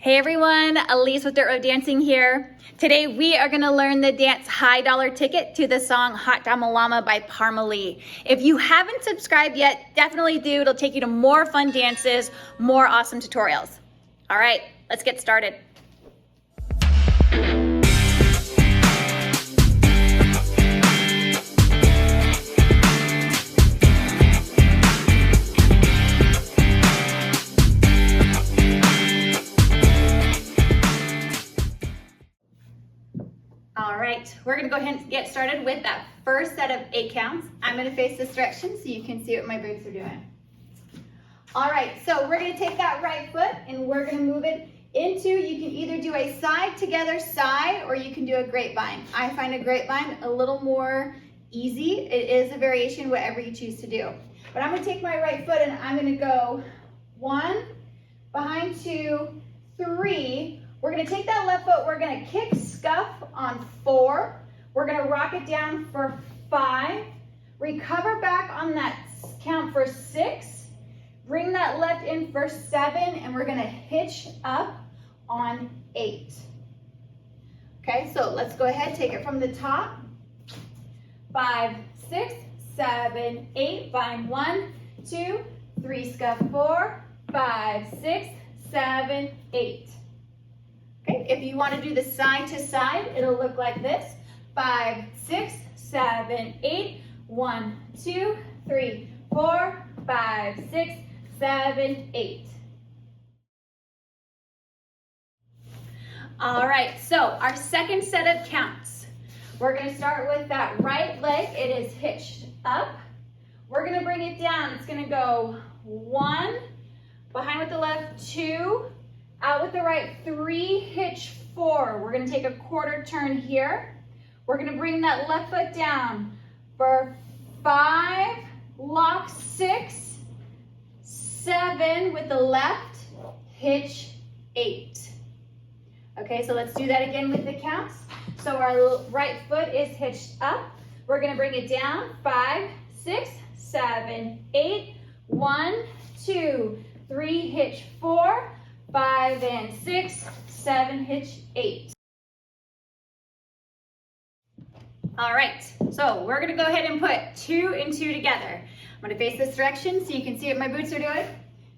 Hey everyone, Elise with Dirt Road Dancing here. Today we are going to learn the dance High Dollar Ticket to the song Hot Dama Llama by Parmalee. If you haven't subscribed yet, definitely do. It'll take you to more fun dances, more awesome tutorials. All right, let's get started. All right, we're gonna go ahead and get started with that first set of 8 counts. I'm gonna face this direction so you can see what my boots are doing. All right, so we're gonna take that right foot and we're gonna move it into, you can either do a side together side or you can do a grapevine. I find a grapevine a little more easy. It is a variation, whatever you choose to do. But I'm gonna take my right foot and I'm gonna go 1, behind 2, 3. We're gonna take that left foot, we're gonna kick scuff on 4. We're gonna rock it down for 5. Recover back on that count for 6. Bring that left in for 7, and we're gonna hitch up on 8. Okay, so let's go ahead, take it from the top. 5, 6, 7, 8, bind 1, 2, 3, scuff 4, 5, 6, 7, 8. Okay, if you want to do the side to side, it'll look like this. 5, 6, 7, 8, 1, 2, 3, 4, 5, 6, 7, 8. All right, so our second set of counts. We're going to start with that right leg. It is hitched up. We're going to bring it down. It's going to go 1, behind with the left, 2, out with the right, 3, hitch 4. We're going to take a quarter turn here. We're going to bring that left foot down for 5, lock 6, 7 with the left, hitch 8. Okay, so let's do that again with the counts. So our right foot is hitched up. We're going to bring it down, 5, 6, 7, 8, 1, 2, 3, hitch 4, 5 and 6, 7, hitch 8. All right, so we're gonna go ahead and put 2 and 2 together. I'm gonna face this direction so you can see what my boots are doing.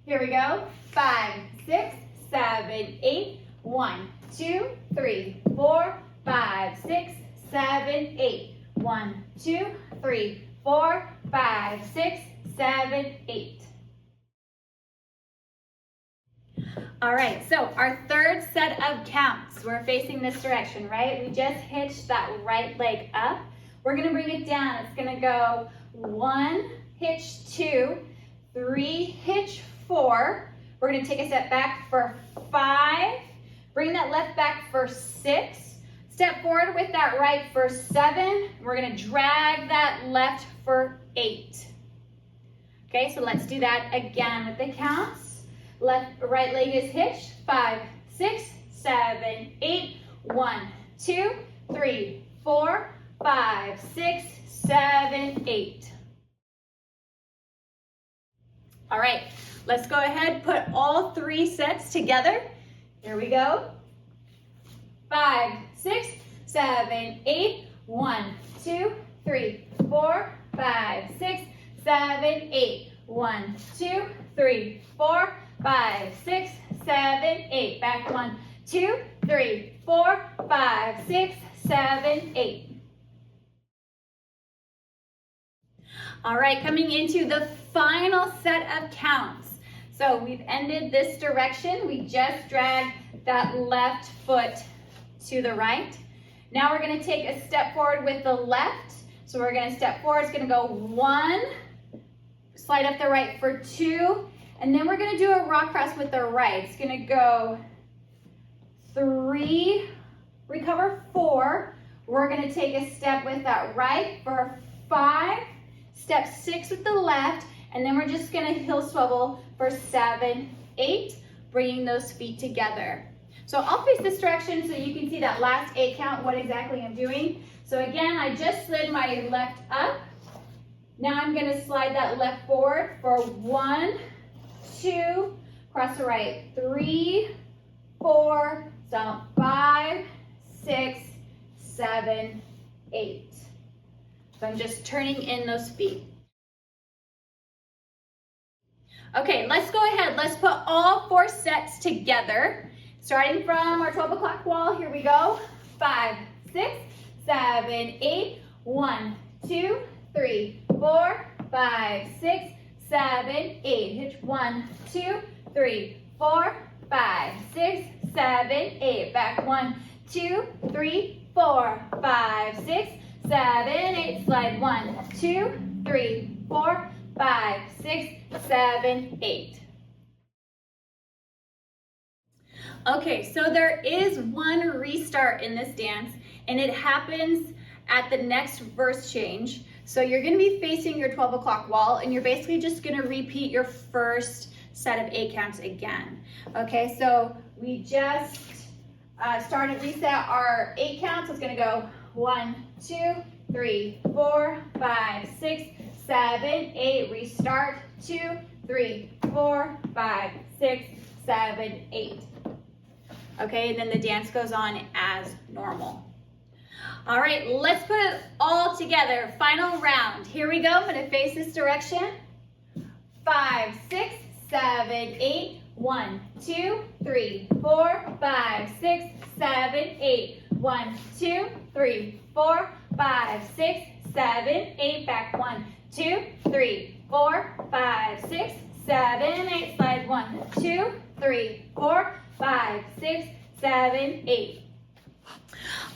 Here we go. 5, 6, 7, 8, 1, 2, 3, 4, 5, 6, 7, 8. 1, 2, 3, 4, 5, 6, 7, 8. All right, so our third set of counts, we're facing this direction, right? We just hitched that right leg up. We're gonna bring it down. It's gonna go 1, hitch 2, 3, hitch 4. We're gonna take a step back for 5. Bring that left back for 6. Step forward with that right for 7. We're gonna drag that left for 8. Okay, so let's do that again with the counts. Right leg is hitched. 5, 6, 7, 8. 1, 2, 3, 4, 5, 6, 7, 8. All right, let's go ahead, put all 3 sets together. Here we go. 5, 6, 7, 8. 1, 2, 3, 4, 5, 6, 7, 8. 1, 2, 3, 4, 5, 6, 7, 8. Back 1, 2, 3, 4, 5, 6, 7, 8. All right, coming into the final set of counts. So we've ended this direction. We just dragged that left foot to the right. Now we're going to take a step forward with the left. So we're going to step forward. It's going to go 1, slide up the right for 2. And then we're going to do a rock cross with the right. It's going to go 3, recover 4. We're going to take a step with that right for 5, step 6 with the left, and then we're just going to heel swivel for 7, 8, bringing those feet together. So I'll face this direction so you can see that last 8 count, what exactly I'm doing. So again, I just slid my left up. Now I'm going to slide that left forward for 1, 2, cross the right, 3, 4, 4, stomp 5, 6, 7, 8. So I'm just turning in those feet. Okay, let's go ahead. Let's put all 4 sets together. Starting from our 12 o'clock wall, here we go. 5, 6, 7, 8. 1, 2, 3, 4, 5, 6, 7, 8. Hitch 1, 2, 3, 4, 5, 6, 7, 8. Back 1, 2, 3, 4, 5, 6, 7, 8. Slide 1, 2, 3, 4, 5, 6, 7, 8. Okay, so there is one restart in this dance, and it happens at the next verse change. So you're gonna be facing your 12 o'clock wall, and you're basically just gonna repeat your first set of 8 counts again. Okay, so we just reset our 8 counts. It's gonna go 1, 2, 3, 4, 5, 6, 7, 8. Restart 2, 3, 4, 5, 6, 7, 8. Okay, and then the dance goes on as normal. All right, let's put it all together. Final round. Here we go. I'm going to face this direction. 5, 6, 7, 8. 1, 2, 3, 4, 5, 6, 7, 8. 1, 2, 3, 4, 5, 6, 7, 8. Back 1, 2, 3, 4, 5, 6, 7, 8. Slide 1, 2, 3, 4, 5, 6, 7, 8.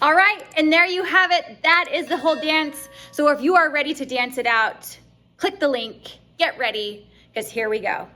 All right, and there you have it. That is the whole dance. So if you are ready to dance it out, click the link, get ready, because here we go.